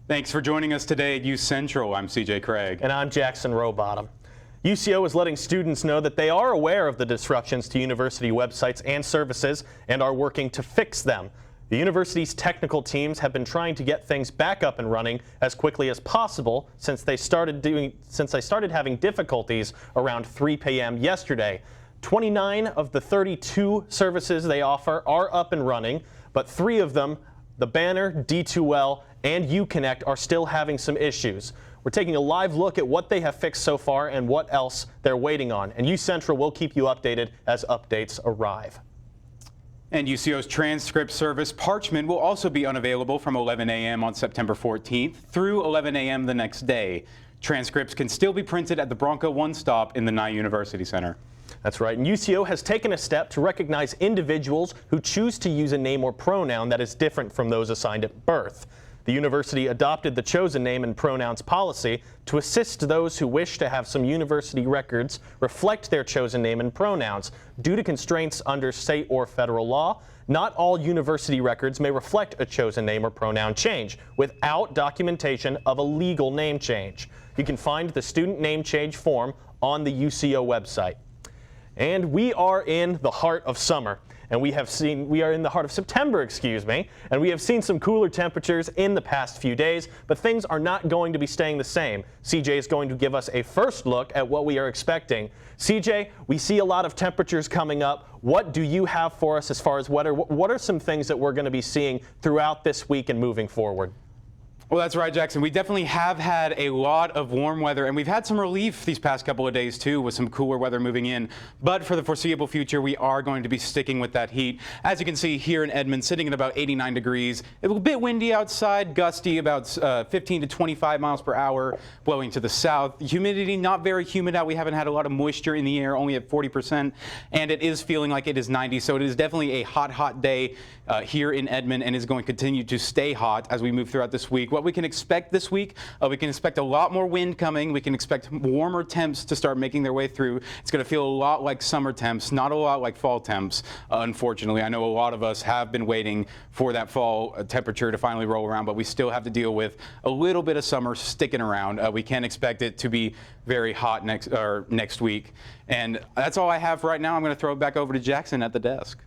Thanks for joining us today at UCentral. I'm CJ Craig. And I'm Jackson Rowbottom. UCO is letting students know that they are aware of the disruptions to university websites and services and are working to fix them. The university's technical teams have been trying to get things back up and running as quickly as possible since they started having difficulties around 3 p.m. yesterday. 29 of the 32 services they offer are up and running, but 3 of them, the Banner, D2L, and UConnect, are still having some issues. We're taking a live look at what they have fixed so far and what else they're waiting on. And UCentral will keep you updated as updates arrive. And UCO's transcript service, Parchment, will also be unavailable from 11 a.m. on September 14th through 11 a.m. the next day. Transcripts can still be printed at the Bronco One Stop in the Nye University Center. That's right, and UCO has taken a step to recognize individuals who choose to use a name or pronoun that is different from those assigned at birth. The university adopted the chosen name and pronouns policy to assist those who wish to have some university records reflect their chosen name and pronouns. Due to constraints under state or federal law, not all university records may reflect a chosen name or pronoun change without documentation of a legal name change. You can find the student name change form on the UCO website. And we are in the heart of summer. And we are in the heart of September, and we have seen some cooler temperatures in the past few days, but things are not going to be staying the same. CJ is going to give us a first look at what we are expecting. CJ, we see a lot of temperatures coming up. What do you have for us as far as weather? What are some things that we're going to be seeing throughout this week and moving forward? Well, that's right, Jackson. We definitely have had a lot of warm weather, and we've had some relief these past couple of days, too, with some cooler weather moving in. But for the foreseeable future, we are going to be sticking with that heat. As you can see here in Edmond, sitting at about 89 degrees. It's a bit windy outside, gusty, about 15 to 25 miles per hour, blowing to the south. Humidity, not very humid out. We haven't had a lot of moisture in the air, only at 40%. And it is feeling like it is 90, so it is definitely a hot, hot day here in Edmond, and is going to continue to stay hot as we move throughout this week. What we can expect this week, we can expect a lot more wind coming. We can expect warmer temps to start making their way through. It's going to feel a lot like summer temps, not a lot like fall temps, unfortunately. I know a lot of us have been waiting for that fall temperature to finally roll around, but we still have to deal with a little bit of summer sticking around. We can't expect it to be very hot next week. And that's all I have right now. I'm going to throw it back over to Jackson at the desk.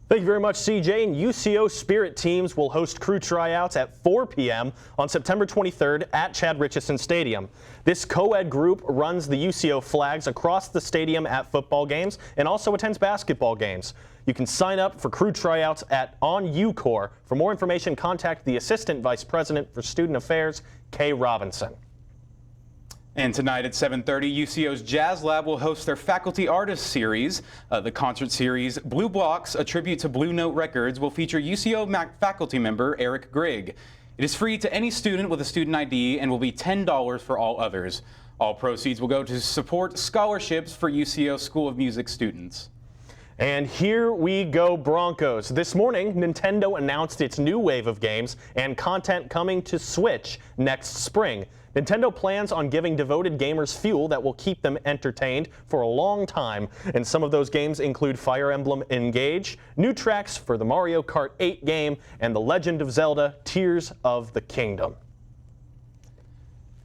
Thank you very much, CJ. And UCO Spirit teams will host crew tryouts at 4 p.m. on September 23rd at Chad Richardson Stadium. This co-ed group runs the UCO flags across the stadium at football games and also attends basketball games. You can sign up for crew tryouts on UCOR. For more information, contact the Assistant Vice President for Student Affairs, Kay Robinson. And tonight at 7:30, UCO's Jazz Lab will host their Faculty Artist Series. The concert series, Blue Blocks, a tribute to Blue Note Records, will feature UCO faculty member Eric Grigg. It is free to any student with a student ID and will be $10 for all others. All proceeds will go to support scholarships for UCO School of Music students. And here we go, Broncos. This morning, Nintendo announced its new wave of games and content coming to Switch next spring. Nintendo plans on giving devoted gamers fuel that will keep them entertained for a long time. And some of those games include Fire Emblem Engage, new tracks for the Mario Kart 8 game, and The Legend of Zelda Tears of the Kingdom.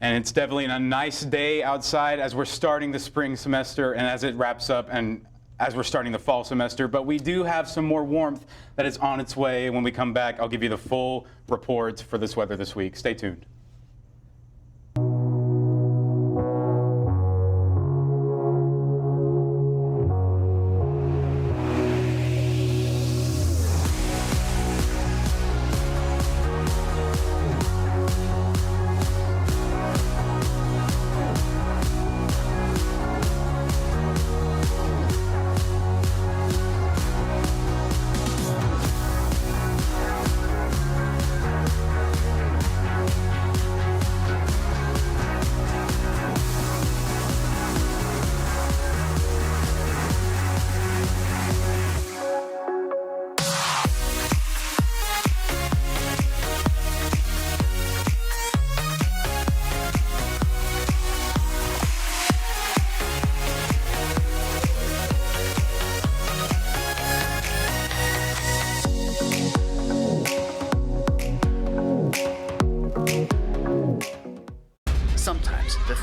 And it's definitely a nice day outside as we're starting the spring semester and as it wraps up and as we're starting the fall semester. But we do have some more warmth that is on its way. When we come back, I'll give you the full report for this weather this week. Stay tuned.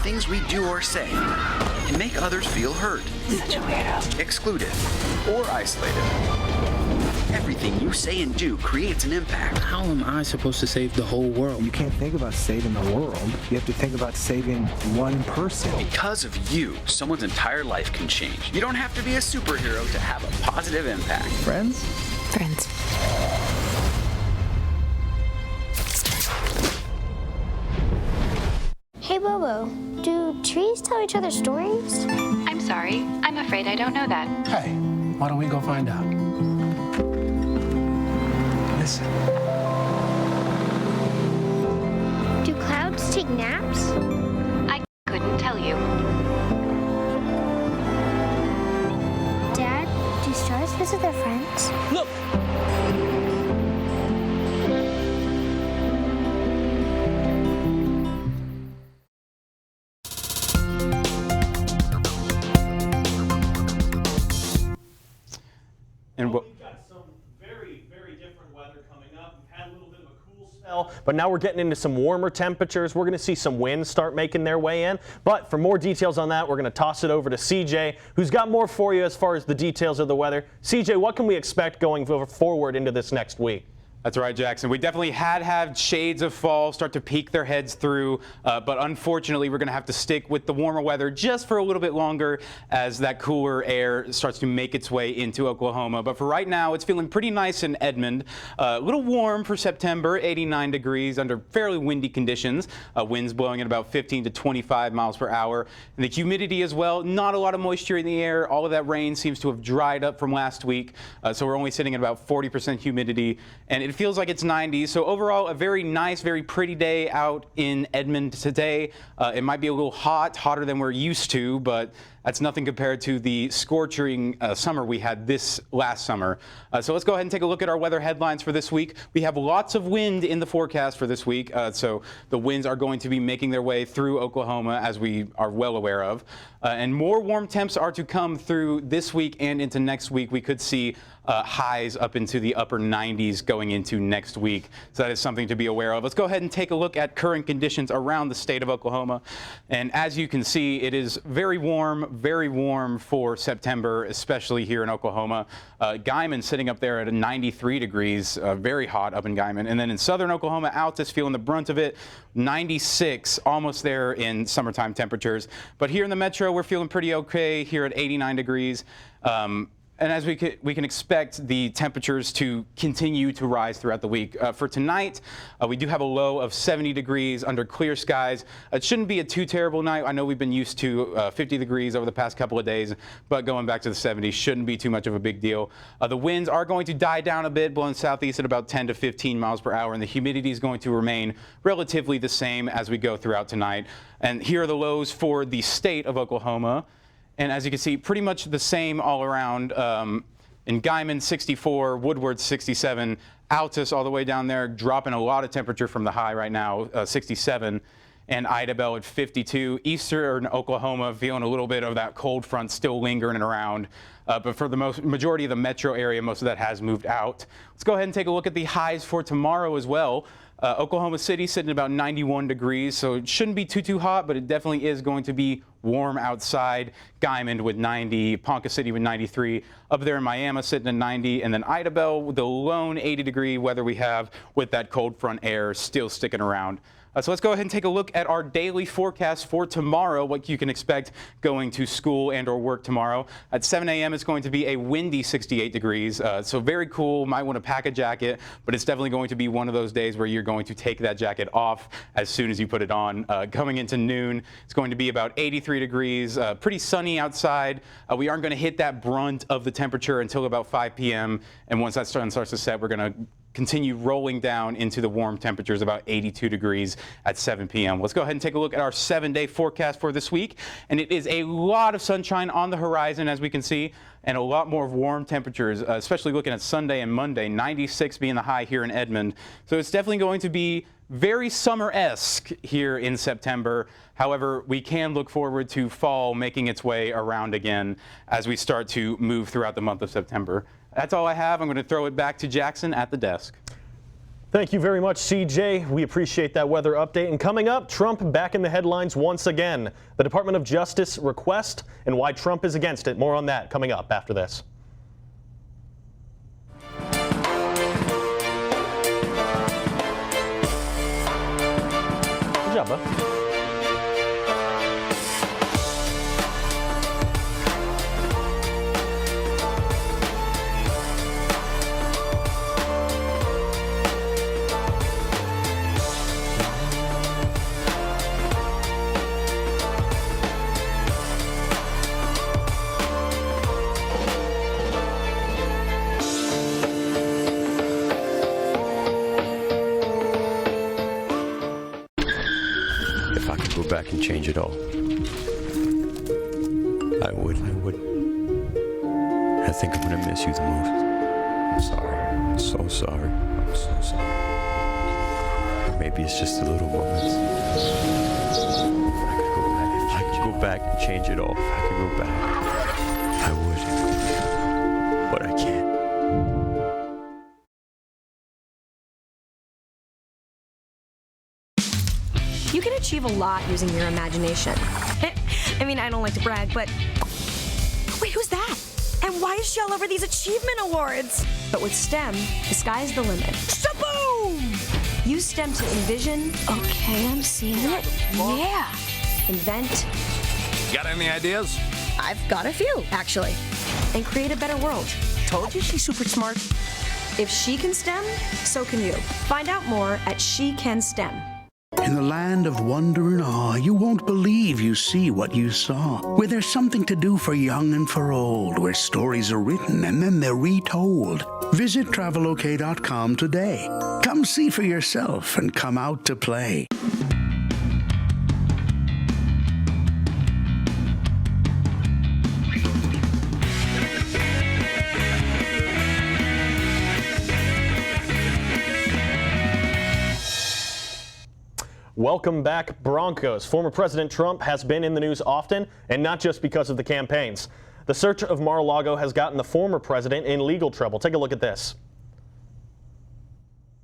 things we do or say can make others feel hurt, Such a weirdo. excluded, or isolated. Everything you say and do creates an impact. How am I supposed to save the whole world? You can't think about saving the world. You have to think about saving one person. Because of you, someone's entire life can change. You don't have to be a superhero to have a positive impact. Friends? Friends. Hey Bobo, do trees tell each other stories? I'm sorry. I'm afraid I don't know that. Hey, why don't we go find out? Listen. Do clouds take naps? I couldn't tell you. Dad, do stars visit their friends? Look! And what? We've got some very, very different weather coming up. We've had a little bit of a cool spell, but now we're getting into some warmer temperatures. We're going to see some winds start making their way in. But for more details on that, we're going to toss it over to CJ, who's got more for you as far as the details of the weather. CJ, what can we expect going forward into this next week? That's right, Jackson. We definitely had shades of fall start to peek their heads through, but unfortunately we're going to have to stick with the warmer weather just for a little bit longer as that cooler air starts to make its way into Oklahoma. But for right now, it's feeling pretty nice in Edmond. A little warm for September, 89 degrees under fairly windy conditions. Winds blowing at about 15 to 25 miles per hour. And the humidity as well, not a lot of moisture in the air. All of that rain seems to have dried up from last week, so we're only sitting at about 40% humidity. And it feels like it's 90, so overall a very nice, very pretty day out in Edmond today. It might be a little hot, hotter than we're used to, but that's nothing compared to the scorching summer we had this last summer. So let's go ahead and take a look at our weather headlines for this week. We have lots of wind in the forecast for this week, so the winds are going to be making their way through Oklahoma, as we are well aware of. And more warm temps are to come through this week and into next week. We could see highs up into the upper 90s going into next week. So that is something to be aware of. Let's go ahead and take a look at current conditions around the state of Oklahoma. And as you can see, it is very warm for September, especially here in Oklahoma. Guymon sitting up there at 93 degrees, very hot up in Guymon. And then in southern Oklahoma, Altus feeling the brunt of it, 96, almost there in summertime temperatures. But here in the metro, we're feeling pretty okay here at 89 degrees. And as we can expect the temperatures to continue to rise throughout the week. For tonight, we do have a low of 70 degrees under clear skies. It shouldn't be a too terrible night. I know we've been used to 50 degrees over the past couple of days, but going back to the 70s shouldn't be too much of a big deal. The winds are going to die down a bit, blowing southeast at about 10 to 15 miles per hour, and the humidity is going to remain relatively the same as we go throughout tonight. And here are the lows for the state of Oklahoma. And as you can see, pretty much the same all around. In Guymon, 64, Woodward, 67, Altus all the way down there, dropping a lot of temperature from the high right now, 67, and Idabel at 52. Eastern Oklahoma feeling a little bit of that cold front still lingering around. But for the majority of the metro area, most of that has moved out. Let's go ahead and take a look at the highs for tomorrow as well. Oklahoma City sitting at about 91 degrees, so it shouldn't be too hot, but it definitely is going to be warm outside. Guymon with 90, Ponca City with 93, up there in Miami sitting at 90, and then Idabel, the lone 80-degree weather we have with that cold front air still sticking around. So let's go ahead and take a look at our daily forecast for tomorrow, what you can expect going to school and or work tomorrow. At 7 a.m. it's going to be a windy 68 degrees, so very cool. Might want to pack a jacket, but it's definitely going to be one of those days where you're going to take that jacket off as soon as you put it on. Coming into noon, it's going to be about 83 degrees, pretty sunny outside. We aren't going to hit that brunt of the temperature until about 5 p.m. And once that sun starts to set, we're going to continue rolling down into the warm temperatures, about 82 degrees at 7 p.m. Let's go ahead and take a look at our 7-day forecast for this week. And it is a lot of sunshine on the horizon, as we can see, and a lot more warm temperatures, especially looking at Sunday and Monday, 96 being the high here in Edmond. So it's definitely going to be very summer-esque here in September. However, we can look forward to fall making its way around again as we start to move throughout the month of September. That's all I have. I'm going to throw it back to Jackson at the desk. Thank you very much, CJ. We appreciate that weather update. And coming up, Trump back in the headlines once again. The Department of Justice request and why Trump is against it. More on that coming up after this. Good job, bud. If I could go back and change it all, I would. I think I'm gonna miss you the most. I'm sorry. I'm so sorry. I'm so sorry. Maybe it's just the little moments. If I could go back and change it all, if I could go back, I would. But I can't. You can achieve a lot using your imagination. I mean, I don't like to brag, but... Wait, who's that? And why is she all over these achievement awards? But with STEM, the sky's the limit. Shaboom! Use STEM to envision... Okay, I'm seeing it. Yeah. Invent... Got any ideas? I've got a few, actually. And create a better world. Told you she's super smart. If she can STEM, so can you. Find out more at She Can STEM. In the land of wonder and awe, you won't believe you see what you saw. Where there's something to do for young and for old, where stories are written and then they're retold. Visit travelok.com today. Come see for yourself and come out to play. Welcome back, Broncos. Former President Trump has been in the news often, and not just because of the campaigns. The search of Mar-a-Lago has gotten the former president in legal trouble. Take a look at this.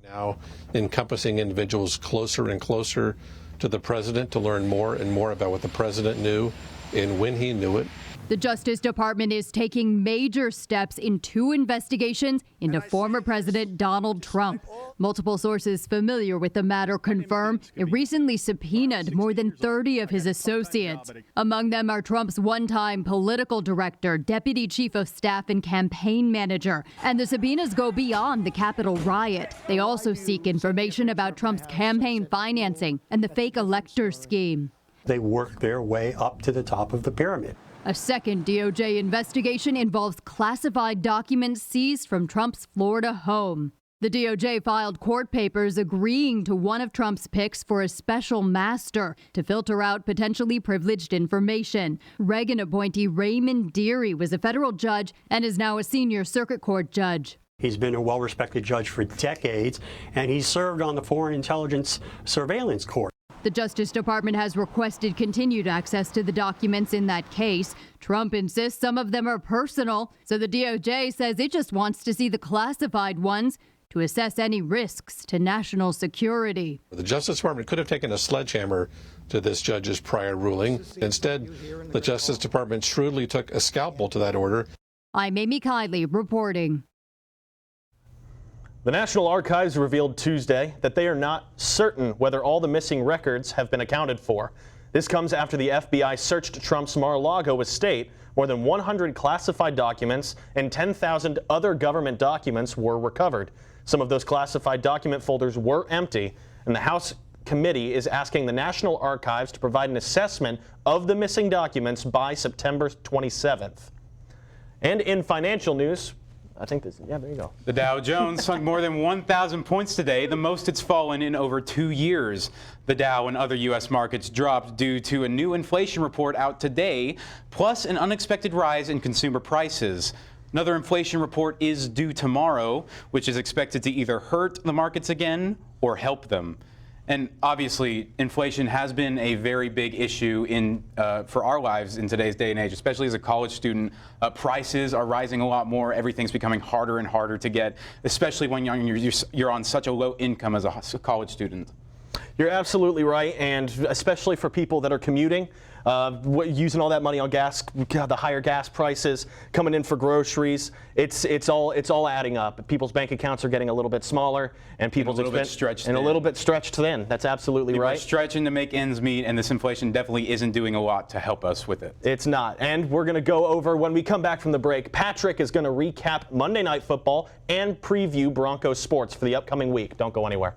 Now encompassing individuals closer and closer to the president to learn more and more about what the president knew and when he knew it. The Justice Department is taking major steps in 2 investigations into former President Donald Trump. Multiple sources familiar with the matter confirm it recently subpoenaed more than 30 of his associates. Among them are Trump's one-time political director, deputy chief of staff, and campaign manager. And the subpoenas go beyond the Capitol riot. They also seek information about Trump's campaign financing and the fake elector scheme. They work their way up to the top of the pyramid. A second DOJ investigation involves classified documents seized from Trump's Florida home. The DOJ filed court papers agreeing to one of Trump's picks for a special master to filter out potentially privileged information. Reagan appointee Raymond Dearie was a federal judge and is now a senior circuit court judge. He's been a well-respected judge for decades, and he's served on the Foreign Intelligence Surveillance Court. The Justice Department has requested continued access to the documents in that case. Trump insists some of them are personal, so the DOJ says it just wants to see the classified ones to assess any risks to national security. The Justice Department could have taken a sledgehammer to this judge's prior ruling. Instead, the Justice Department shrewdly took a scalpel to that order. I'm Amy Kiley reporting. The National Archives revealed Tuesday that they are not certain whether all the missing records have been accounted for. This comes after the FBI searched Trump's Mar-a-Lago estate. More than 100 classified documents and 10,000 other government documents were recovered. Some of those classified document folders were empty, and the House committee is asking the National Archives to provide an assessment of the missing documents by September 27th. And in financial news, there you go. The Dow Jones sunk more than 1,000 points today, the most it's fallen in over 2 years. The Dow and other U.S. markets dropped due to a new inflation report out today, plus an unexpected rise in consumer prices. Another inflation report is due tomorrow, which is expected to either hurt the markets again or help them. And obviously, inflation has been a very big issue for our lives in today's day and age, especially as a college student. Prices are rising a lot more. Everything's becoming harder and harder to get, especially when you're on such a low income as a college student. You're absolutely right, and especially for people that are commuting, using all that money on gas, the higher gas prices, coming in for groceries, it's all adding up. People's bank accounts are getting a little bit smaller, and people's expense a little bit stretched thin. That's absolutely right. We're stretching to make ends meet, and this inflation definitely isn't doing a lot to help us with it. It's not, and we're going to go over when we come back from the break. Patrick is going to recap Monday Night Football and preview Broncos sports for the upcoming week. Don't go anywhere.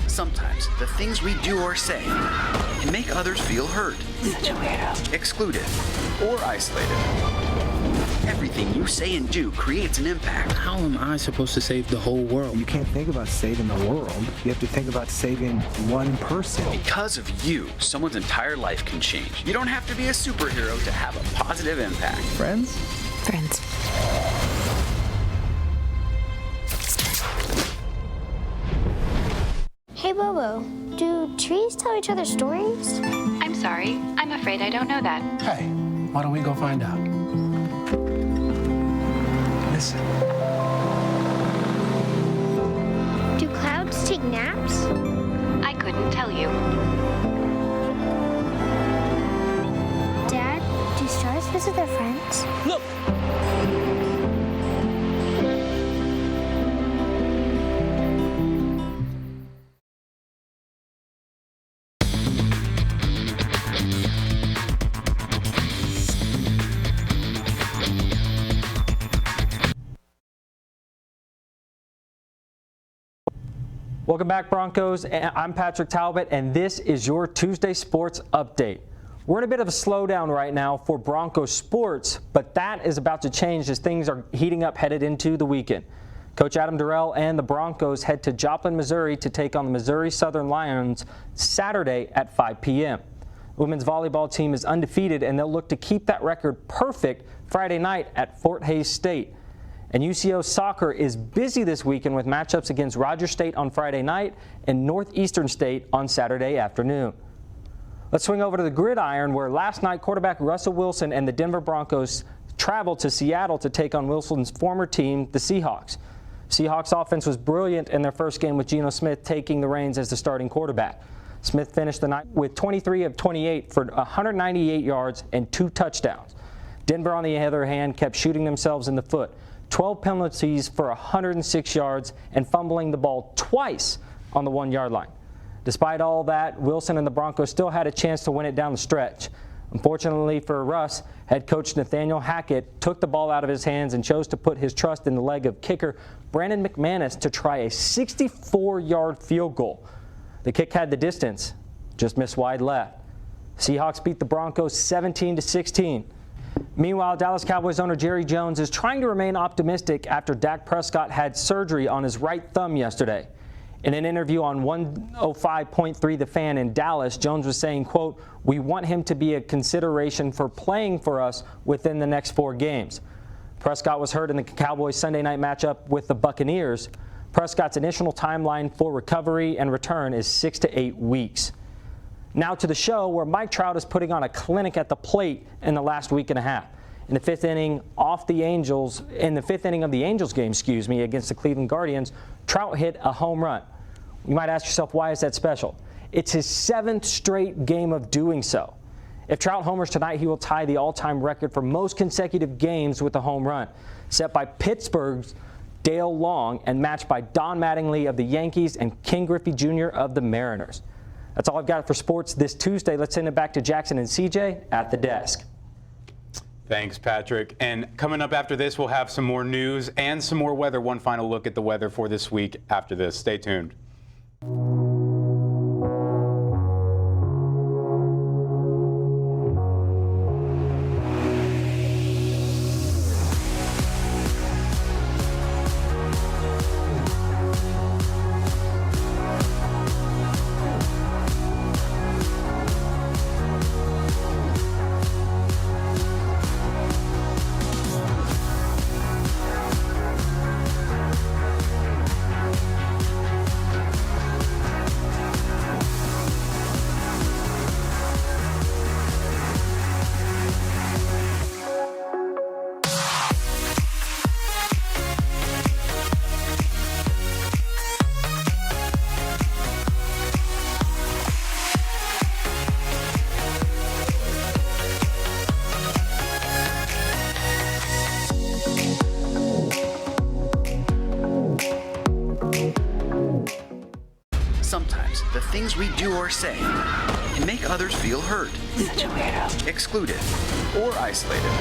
Sometimes the things we do or say can make others feel hurt, Such a weirdo. excluded, or isolated. Everything you say and do creates an impact. How am I supposed to save the whole world? You can't think about saving the world. You have to think about saving one person. Because of you, someone's entire life can change. You don't have to be a superhero to have a positive impact. Friends? Friends. Hey, Bobo, do trees tell each other stories? I'm sorry. I'm afraid I don't know that. Hey, why don't we go find out? Listen. Do clouds take naps? I couldn't tell you. Dad, do stars visit their friends? Look! Welcome back, Broncos. I'm Patrick Talbot, and this is your Tuesday Sports Update. We're in a bit of a slowdown right now for Broncos sports, but that is about to change as things are heating up headed into the weekend. Coach Adam Durrell and the Broncos head to Joplin, Missouri to take on the Missouri Southern Lions Saturday at 5 p.m. The women's volleyball team is undefeated, and they'll look to keep that record perfect Friday night at Fort Hays State. And UCO soccer is busy this weekend with matchups against Rogers State on Friday night and Northeastern State on Saturday afternoon. Let's swing over to the gridiron, where last night quarterback Russell Wilson and the Denver Broncos traveled to Seattle to take on Wilson's former team, the Seahawks. Seahawks offense was brilliant in their first game with Geno Smith taking the reins as the starting quarterback. Smith finished the night with 23 of 28 for 198 yards and 2 touchdowns. Denver, on the other hand, kept shooting themselves in the foot. 12 penalties for 106 yards and fumbling the ball twice on the 1-yard line. Despite all that, Wilson and the Broncos still had a chance to win it down the stretch. Unfortunately for Russ, head coach Nathaniel Hackett took the ball out of his hands and chose to put his trust in the leg of kicker Brandon McManus to try a 64-yard field goal. The kick had the distance, just missed wide left. Seahawks beat the Broncos 17-16. Meanwhile, Dallas Cowboys owner Jerry Jones is trying to remain optimistic after Dak Prescott had surgery on his right thumb yesterday. In an interview on 105.3 The Fan in Dallas, Jones was saying, quote, "We want him to be a consideration for playing for us within the next 4 games." Prescott was hurt in the Cowboys Sunday night matchup with the Buccaneers. Prescott's initial timeline for recovery and return is 6 to 8 weeks. Now to the show, where Mike Trout is putting on a clinic at the plate in the last week and a half. In the fifth inning of the Angels game, against the Cleveland Guardians, Trout hit a home run. You might ask yourself, why is that special? It's his 7th straight game of doing so. If Trout homers tonight, he will tie the all-time record for most consecutive games with a home run, set by Pittsburgh's Dale Long and matched by Don Mattingly of the Yankees and King Griffey Jr. of the Mariners. That's all I've got for sports this Tuesday. Let's send it back to Jackson and CJ at the desk. Thanks, Patrick. And coming up after this, we'll have some more news and some more weather. One final look at the weather for this week after this. Stay tuned. Sometimes the things we do or say can make others feel hurt, Such a weirdo. excluded, or isolated.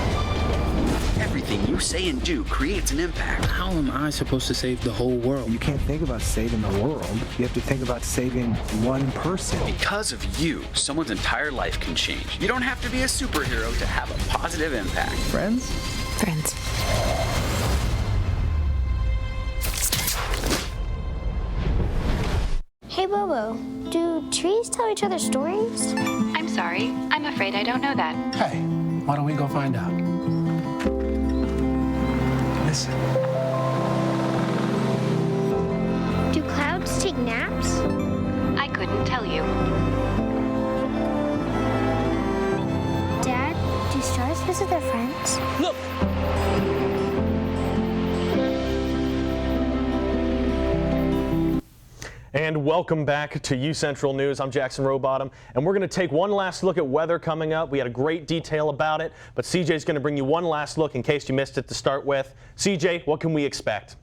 Everything you say and do creates an impact. How am I supposed to save the whole world? You can't think about saving the world. You have to think about saving one person. Because of you, someone's entire life can change. You don't have to be a superhero to have a positive impact. Friends? Friends. Hey, Bobo, do trees tell each other stories? I'm sorry. I'm afraid I don't know that. Hey, why don't we go find out? Listen. Do clouds take naps? I couldn't tell you. Dad, do stars visit their friends? Look! And welcome back to UCentral News. I'm Jackson Rowbottom, and we're going to take one last look at weather coming up. We had a great detail about it, but CJ's going to bring you one last look in case you missed it to start with. CJ, what can we expect?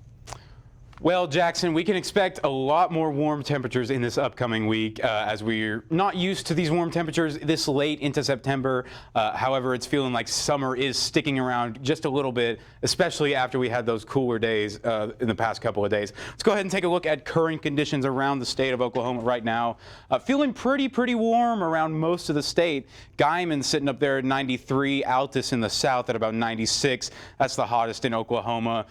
Well, Jackson, we can expect a lot more warm temperatures in this upcoming week as we're not used to these warm temperatures this late into September. However, it's feeling like summer is sticking around just a little bit, especially after we had those cooler days in the past couple of days. Let's go ahead and take a look at current conditions around the state of Oklahoma right now. Feeling pretty warm around most of the state. Guyman sitting up there at 93, Altus in the south at about 96. That's the hottest in Oklahoma.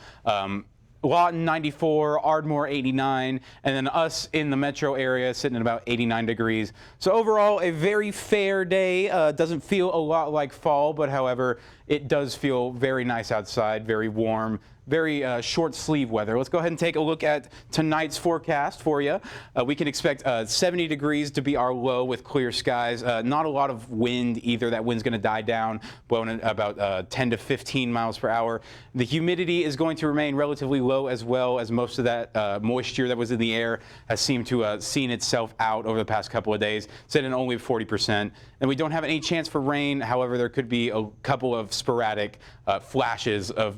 Lawton 94, Ardmore 89, and then us in the metro area sitting at about 89 degrees. So overall, a very fair day. Doesn't feel a lot like fall, but however, it does feel very nice outside, very warm, very short sleeve weather. Let's go ahead and take a look at tonight's forecast for you. We can expect 70 degrees to be our low with clear skies. Not a lot of wind either. That wind's going to die down, blowing at about 10 to 15 miles per hour. The humidity is going to remain relatively low as well, as most of that moisture that was in the air has seemed to seen itself out over the past couple of days, sitting at only 40%. And we don't have any chance for rain. However, there could be a couple of sporadic flashes of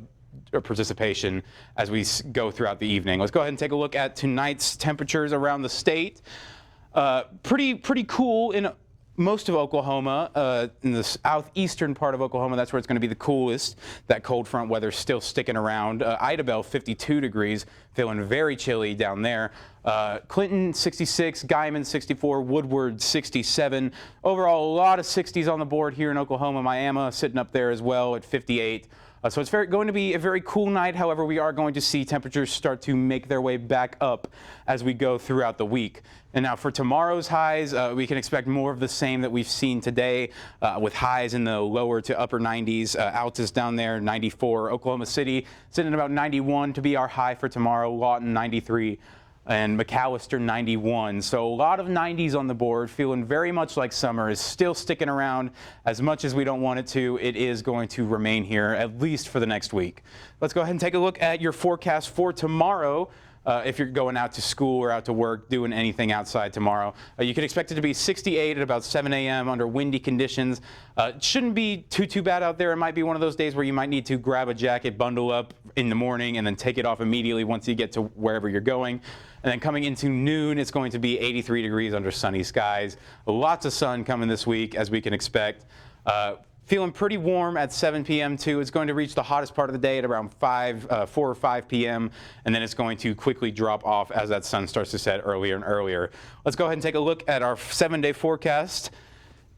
participation as we go throughout the evening. Let's go ahead and take a look at tonight's temperatures around the state. Pretty cool in most of Oklahoma. In the southeastern part of Oklahoma, that's where it's going to be the coolest. That cold front weather still sticking around. Idabel 52 degrees, feeling very chilly down there. Clinton 66, Guyman 64, Woodward 67. Overall, a lot of 60s on the board here in Oklahoma. Miami sitting up there as well at 58. So it's going to be a very cool night. However, we are going to see temperatures start to make their way back up as we go throughout the week. And now for tomorrow's highs, we can expect more of the same that we've seen today with highs in the lower to upper 90s. Altus down there, 94. Oklahoma City sitting at about 91 to be our high for tomorrow. Lawton, 93. And McAllister 91. So a lot of 90s on the board, feeling very much like summer is still sticking around. As much as we don't want it to, it is going to remain here at least for the next week. Let's go ahead and take a look at your forecast for tomorrow. if you're going out to school or out to work, doing anything outside tomorrow. You can expect it to be 68 at about 7 a.m. under windy conditions. It shouldn't be too bad out there. It might be one of those days where you might need to grab a jacket, bundle up in the morning, and then take it off immediately once you get to wherever you're going. And then coming into noon, it's going to be 83 degrees under sunny skies. Lots of sun coming this week, as we can expect. Feeling pretty warm at 7 p.m. too. It's going to reach the hottest part of the day at around 4 or 5 p.m. and then it's going to quickly drop off as that sun starts to set earlier and earlier. Let's go ahead and take a look at our 7-day forecast.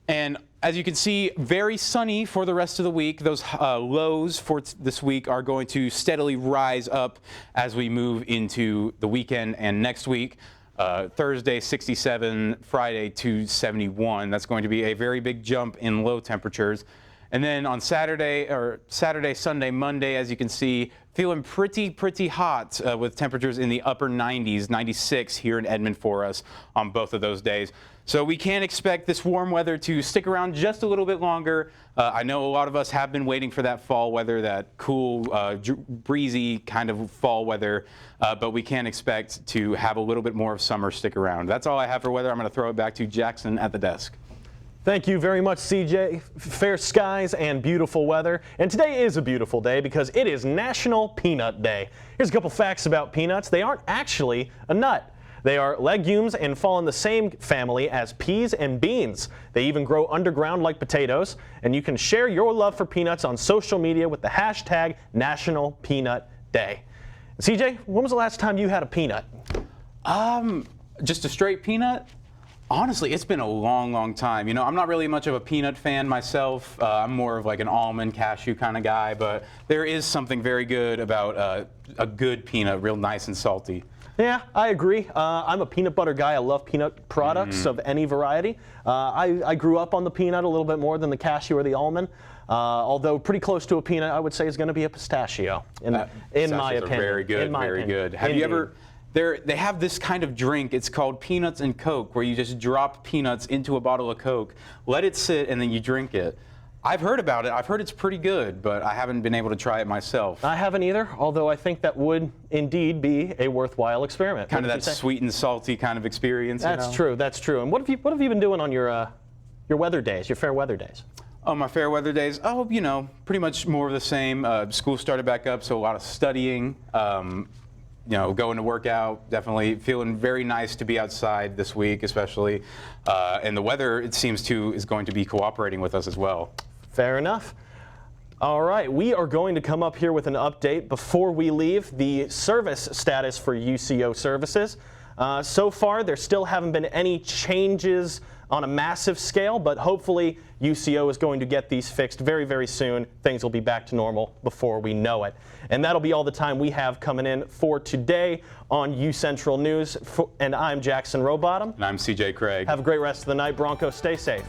And as you can see, very sunny for the rest of the week. Those lows for this week are going to steadily rise up as we move into the weekend and next week. Thursday 67, Friday to 71. That's going to be a very big jump in low temperatures. And then on Saturday, Sunday, Monday, as you can see, feeling pretty hot with temperatures in the upper 90s, 96 here in Edmond for us on both of those days. So we can expect this warm weather to stick around just a little bit longer. I know a lot of us have been waiting for that fall weather, that cool, breezy kind of fall weather, but we can expect to have a little bit more of summer stick around. That's all I have for weather. I'm going to throw it back to Jackson at the desk. Thank you very much, CJ. Fair skies and beautiful weather. And today is a beautiful day because it is National Peanut Day. Here's a couple facts about peanuts. They aren't actually a nut. They are legumes and fall in the same family as peas and beans. They even grow underground like potatoes. And you can share your love for peanuts on social media with the hashtag National Peanut Day. CJ, when was the last time you had a peanut? Just a straight peanut? Honestly, it's been a long time. You know, I'm not really much of a peanut fan myself. I'm more of like an almond, cashew kind of guy, but there is something very good about a good peanut, real nice and salty. Yeah, I agree. I'm a peanut butter guy. I love peanut products of any variety. I grew up on the peanut a little bit more than the cashew or the almond. Although pretty close to a peanut, I would say is going to be a pistachio, in my opinion. Very good, very good. Have you ever... They have this kind of drink, it's called Peanuts and Coke, where you just drop peanuts into a bottle of Coke, let it sit, and then you drink it. I've heard about it. I've heard it's pretty good, but I haven't been able to try it myself. I haven't either, although I think that would indeed be a worthwhile experiment. Kind of that sweet and salty kind of experience. That's true. That's true. And what have you been doing on your weather days, your fair weather days? Oh, my fair weather days? Oh, you know, pretty much more of the same. School started back up, so a lot of studying. You know, going to work out, definitely feeling very nice to be outside this week, especially. And the weather, it seems to, is going to be cooperating with us as well. Fair enough. All right, we are going to come up here with an update before we leave. The service status for UCO services. So far, there still haven't been any changes on a massive scale, but hopefully UCO is going to get these fixed very soon. Things will be back to normal before we know it. And that'll be all the time we have coming in for today on UCentral News. And I'm Jackson Rowbottom. And I'm CJ Craig. Have a great rest of the night, Broncos. Stay safe.